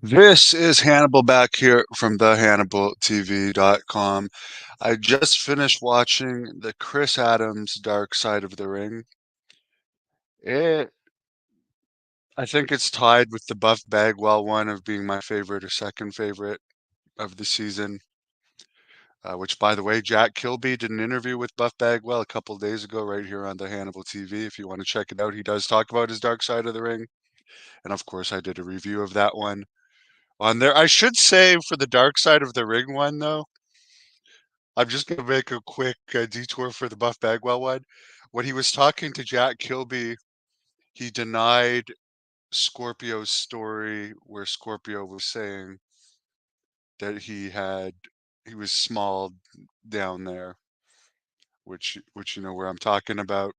This is Hannibal back here from the HannibalTV.com. I just finished watching the Chris Adams Dark Side of the Ring. It, I think it's tied with the Buff Bagwell one of being my favorite or second favorite of the season. Which, by the way, Jack Kilby did an interview with Buff Bagwell a couple days ago right here on the Hannibal TV. If you want to check it out, he does talk about his Dark Side of the Ring. And of course, I did a review of that one on there. I should say for the Dark Side of the Ring one, though, I'm just going to make a quick detour for the Buff Bagwell one. When he was talking to Jack Kilby, he denied Scorpio's story where Scorpio was saying that he was small down there, which you know where I'm talking about.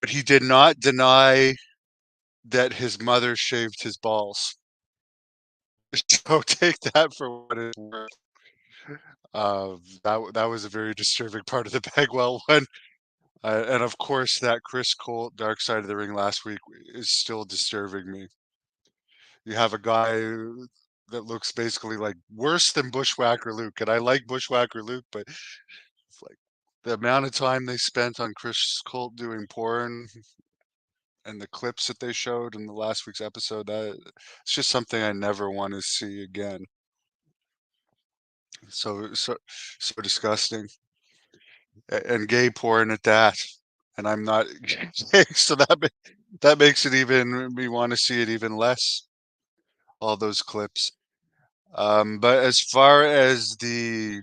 But he did not deny that his mother shaved his balls. So take that for what it's worth. That was a very disturbing part of the Bagwell one. And of course, that Chris Colt Dark Side of the Ring last week is still disturbing me. You have a guy that looks basically like worse than Bushwhacker Luke, and I like Bushwhacker Luke, but it's like the amount of time they spent on Chris Colt doing porn and the clips that they showed in the last week's episode, that it's just something I never want to see again. So disgusting. And gay porn at that. And I'm not gay, so that makes it even me want to see it even less. All those clips. But as far as the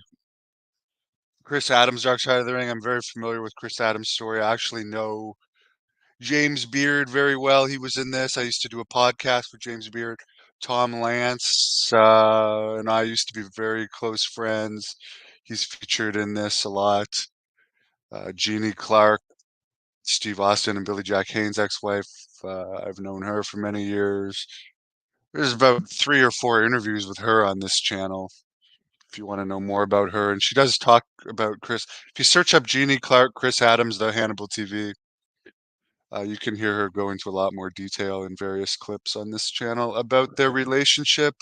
Chris Adams Dark Side of the Ring, I'm very familiar with Chris Adams' story. I actually know James Beard very well. He was in this. I used to do a podcast with James Beard. Tom Lance and I used to be very close friends. He's featured in this a lot. Jeannie Clark, Steve Austin and Billy Jack Haynes' ex-wife. I've known her for many years. There's about 3 or 4 interviews with her on this channel if you want to know more about her. And she does talk about Chris. If you search up Jeannie Clark, Chris Adams, the Hannibal TV, you can hear her go into a lot more detail in various clips on this channel about their relationship.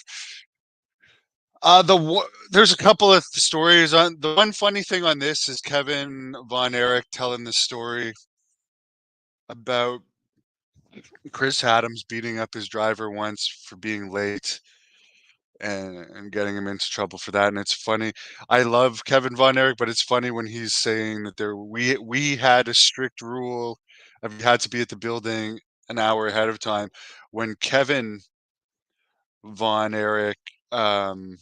There's a couple of stories on the one funny thing on this is Kevin Von Erich telling the story about Chris Adams beating up his driver once for being late and getting him into trouble for that. And it's funny. I love Kevin Von Erich, but it's funny when he's saying that we had a strict rule of you had to be at the building an hour ahead of time. When Kevin Von Erich, um,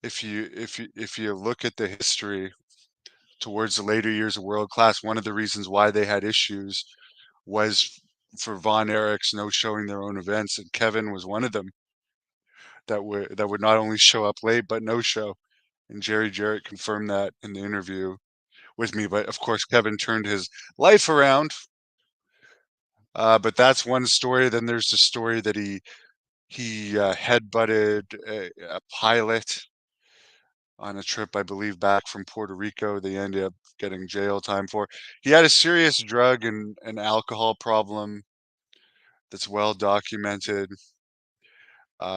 if you look at the history towards the later years of World Class, one of the reasons why they had issues was for Von Erichs no showing their own events, and Kevin was one of them that would not only show up late but no show. And Jerry Jarrett confirmed that in the interview with me. But of course, Kevin turned his life around. But that's one story. Then there's the story that he headbutted a pilot on a trip, I believe, back from Puerto Rico. They ended up getting jail time for. He had a serious drug and alcohol problem that's well documented.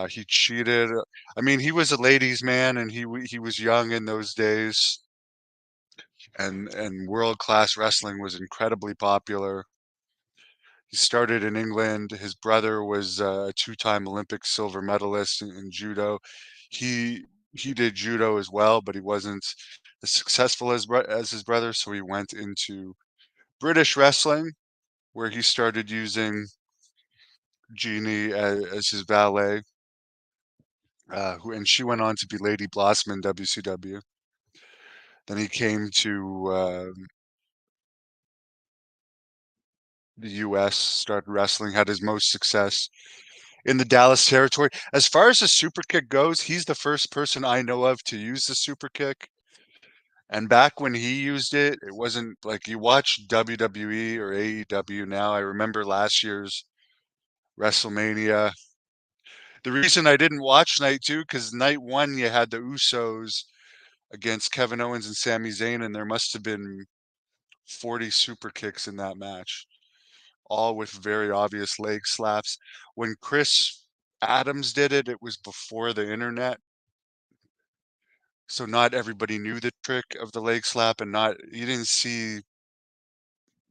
He cheated. I mean, he was a ladies' man, and he was young in those days, and world class wrestling was incredibly popular. He started in England. His brother was a two-time Olympic silver medalist in judo. He did judo as well, but he wasn't as successful as his brother, so he went into British wrestling, where he started using Jeannie as his valet. And she went on to be Lady Blossom in WCW. Then he came to the US, started wrestling, had his most success in the Dallas territory. As far as the super kick goes, he's the first person I know of to use the super kick. And back when he used it, it wasn't like you watch WWE or AEW now. I remember last year's WrestleMania. The reason I didn't watch night two, because night one you had the Usos against Kevin Owens and Sami Zayn, and there must have been 40 super kicks in that match, all with very obvious leg slaps. When Chris Adams did it, it was before the internet, so not everybody knew the trick of the leg slap, and not you didn't see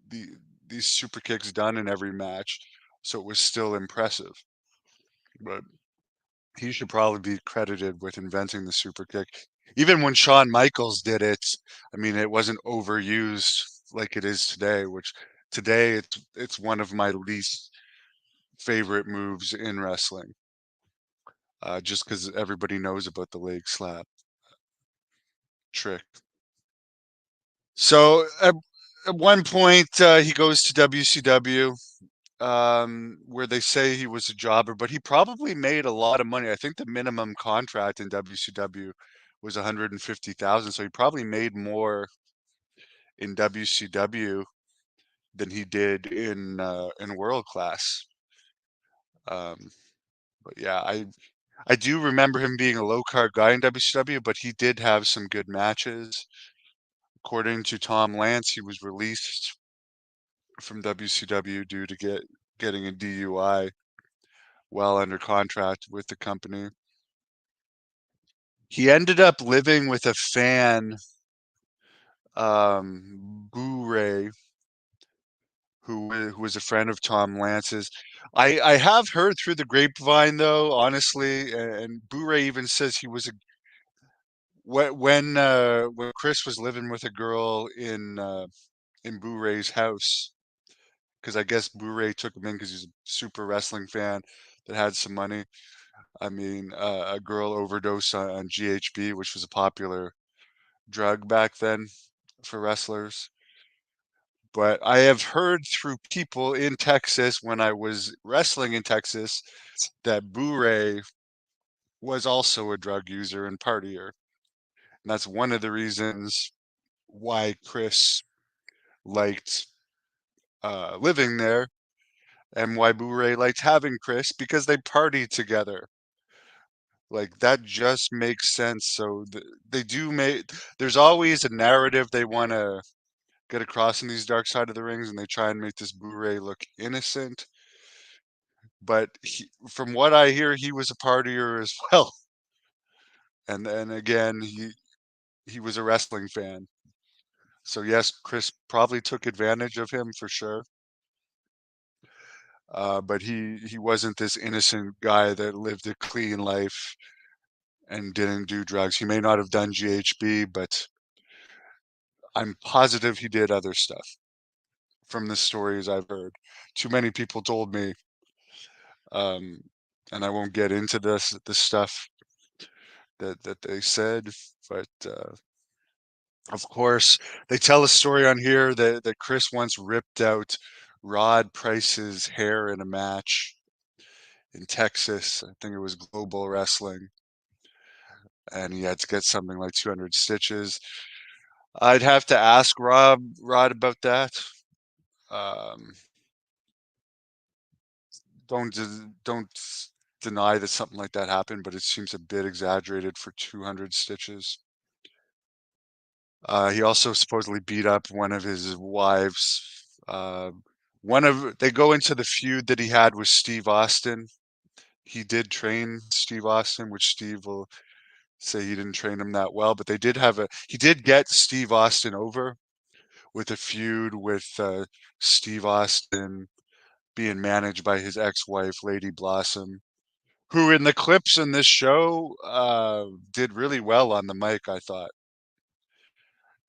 the these super kicks done in every match, so it was still impressive. But he should probably be credited with inventing the super kick. Even when Shawn Michaels did it, I mean, it wasn't overused like it is today, which today it's one of my least favorite moves in wrestling, just because everybody knows about the leg slap trick. So at one point, he goes to WCW, where they say he was a jobber, but he probably made a lot of money. I think the minimum contract in WCW was 150,000, so he probably made more in WCW than he did in World Class. Um, but yeah, I do remember him being a low card guy in WCW, but he did have some good matches. According to Tom Lance, he was released from WCW due to getting a DUI while under contract with the company. He ended up living with a fan, Boo Ray, who was a friend of Tom Lance's. I have heard through the grapevine though, honestly, and Boo Ray even says he was a when Chris was living with a girl in Boo Ray's house, because I guess Boo Ray took him in because he's a super wrestling fan that had some money. I mean, a girl overdosed on GHB, which was a popular drug back then for wrestlers. But I have heard through people in Texas when I was wrestling in Texas that Boo-Ray was also a drug user and partier. And that's one of the reasons why Chris liked living there and why Boo-Ray liked having Chris because they partied together. Like that just makes sense. So they do make, there's always a narrative they want to get across in these dark side of the rings, and they try and make this Blu-ray look innocent. But from what I hear, he was a partier as well. And then again, he was a wrestling fan. So yes, Chris probably took advantage of him for sure. But he wasn't this innocent guy that lived a clean life and didn't do drugs. He may not have done GHB, but I'm positive he did other stuff from the stories I've heard. Too many people told me, um, and I won't get into this stuff that they said, but of course they tell a story on here that Chris once ripped out Rod Price's hair in a match in Texas. I think it was Global Wrestling, and he had to get something like 200 stitches. I'd have to ask Rod about that. Um, don't deny that something like that happened, but it seems a bit exaggerated for 200 stitches. He also supposedly beat up one of his wives. They go into the feud that he had with Steve Austin. He did train Steve Austin, which Steve will say he didn't train him that well, but he did get Steve Austin over with a feud with Steve Austin being managed by his ex-wife, Lady Blossom, who in the clips in this show did really well on the mic, I thought.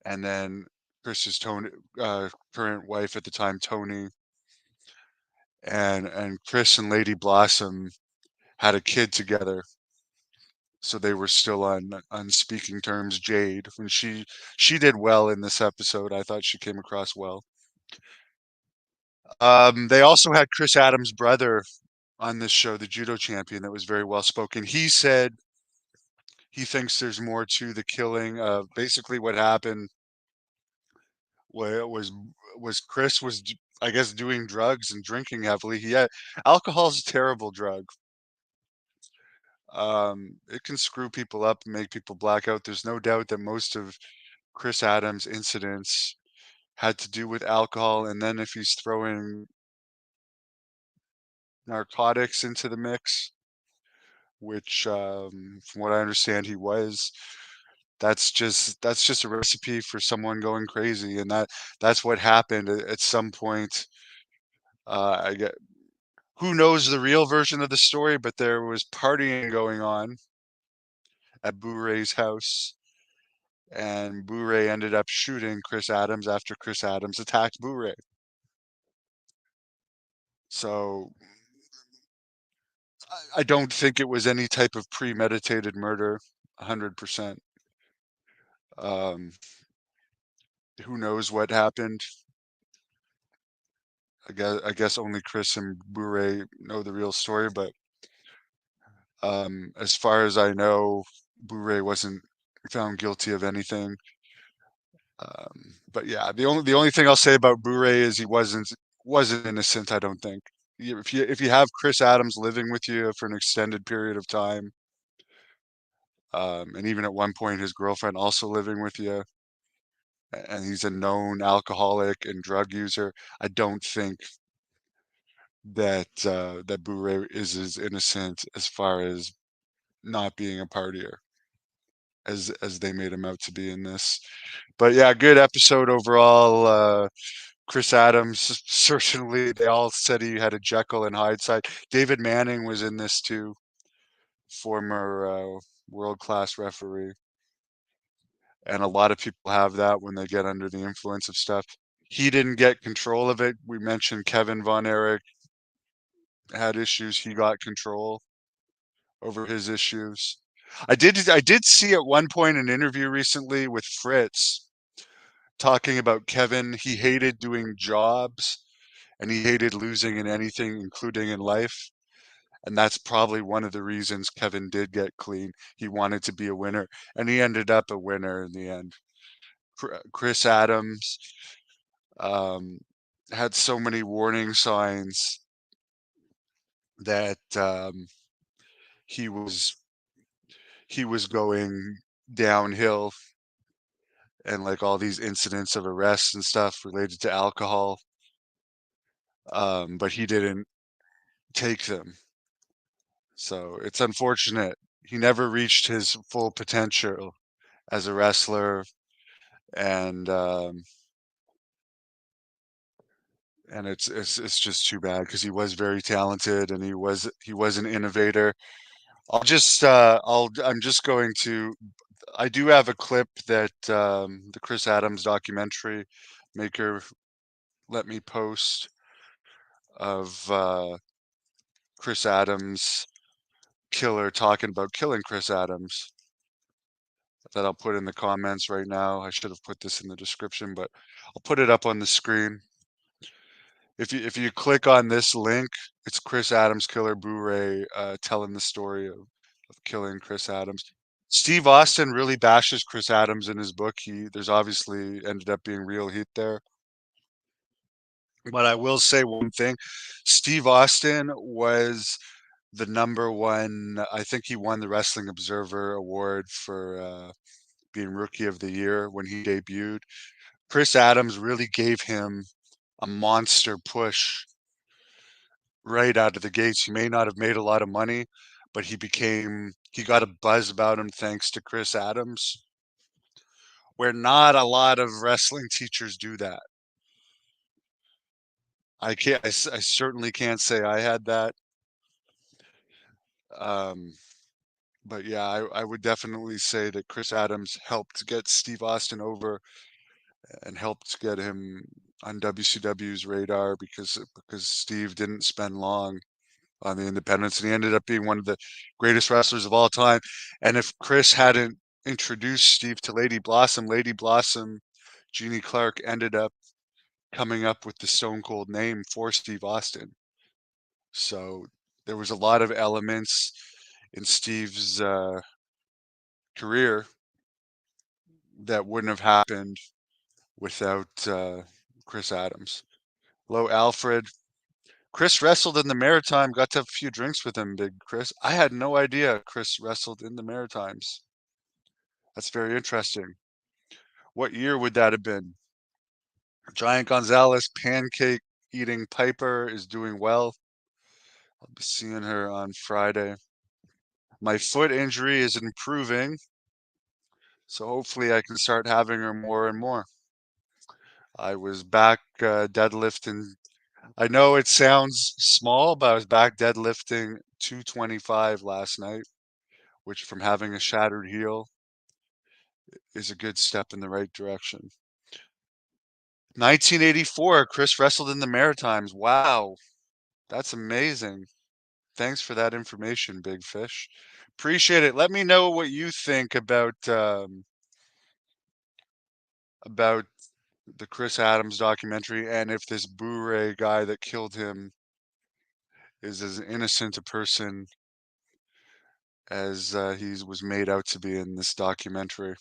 And then Chris's current wife at the time, Tony, and Chris and Lady Blossom had a kid together, so they were still on speaking terms. Jade, when she did well in this episode, I thought she came across well. They also had Chris Adams' brother on this show, the judo champion, that was very well spoken. He said he thinks there's more to the killing. Basically, what happened was Chris was, I guess, doing drugs and drinking heavily. Alcohol is a terrible drug. It can screw people up and make people black out. There's no doubt that most of Chris Adams' incidents had to do with alcohol, and then if he's throwing narcotics into the mix, which, from what I understand, he was. That's just a recipe for someone going crazy, and that's what happened at some point. I get Who knows the real version of the story, but there was partying going on at Boo-ray's house, and Boo-ray ended up shooting Chris Adams after Chris Adams attacked Boo-ray. So I don't think it was any type of premeditated murder, 100%. Um, who knows what happened? I guess only Chris and Blu-ray know the real story, but as far as I know, Blu-ray wasn't found guilty of anything. But yeah, the only thing I'll say about Blu-ray is he wasn't innocent, I don't think. If you have Chris Adams living with you for an extended period of time, and even at one point his girlfriend also living with you, and he's a known alcoholic and drug user, I don't think that Boo-ray is as innocent as far as not being a partier as they made him out to be in this. But yeah, good episode overall. Chris Adams, certainly they all said he had a Jekyll and Hyde side. David Manning was in this too, former world-class referee. And a lot of people have that when they get under the influence of stuff. He didn't get control of it. We mentioned Kevin Von Erich had issues. He got control over his issues. I did see at one point an interview recently with Fritz talking about Kevin. He hated doing jobs and he hated losing in anything, including in life. And that's probably one of the reasons Kevin did get clean. He wanted to be a winner, and he ended up a winner in the end. Chris Adams um, had so many warning signs that he was he was going downhill, and like all these incidents of arrests and stuff related to alcohol, but he didn't take them. So it's unfortunate. He never reached his full potential as a wrestler, and it's just too bad because he was very talented and he was an innovator. I'm just going to I do have a clip that the Chris Adams documentary maker let me post of Chris Adams killer talking about killing Chris Adams that I'll put in the comments right now. I should have put this in the description, but I'll put it up on the screen. If you click on this link, it's Chris Adams killer Blu-ray telling the story of killing Chris Adams. Steve Austin really bashes Chris Adams in his book. There's obviously ended up being real heat there. But I will say one thing. Steve Austin was the number one. I think he won the Wrestling Observer Award for being Rookie of the Year when he debuted. Chris Adams really gave him a monster push right out of the gates. He may not have made a lot of money, but he got a buzz about him thanks to Chris Adams, where not a lot of wrestling teachers do that. I certainly can't say I had that. Um, but yeah, I would definitely say that Chris Adams helped get Steve Austin over and helped get him on WCW's radar because Steve didn't spend long on the independents, and he ended up being one of the greatest wrestlers of all time. And if Chris hadn't introduced Steve to Lady Blossom, Jeannie Clark ended up coming up with the Stone Cold name for Steve Austin. So there was a lot of elements in Steve's career that wouldn't have happened without Chris Adams. Hello, Alfred. Chris wrestled in the Maritime. Got to have a few drinks with him, Big Chris. I had no idea Chris wrestled in the Maritimes. That's very interesting. What year would that have been? Giant Gonzalez, pancake eating Piper is doing well. I'll be seeing her on Friday. My foot injury is improving, so hopefully I can start having her more and more. I was back deadlifting. I know it sounds small, but I was back deadlifting 225 last night, which from having a shattered heel is a good step in the right direction. 1984, Chris wrestled in the Maritimes. Wow, that's amazing. Thanks for that information, Big Fish. Appreciate it. Let me know what you think about the Chris Adams documentary and if this Blu-ray guy that killed him is as innocent a person as he was made out to be in this documentary.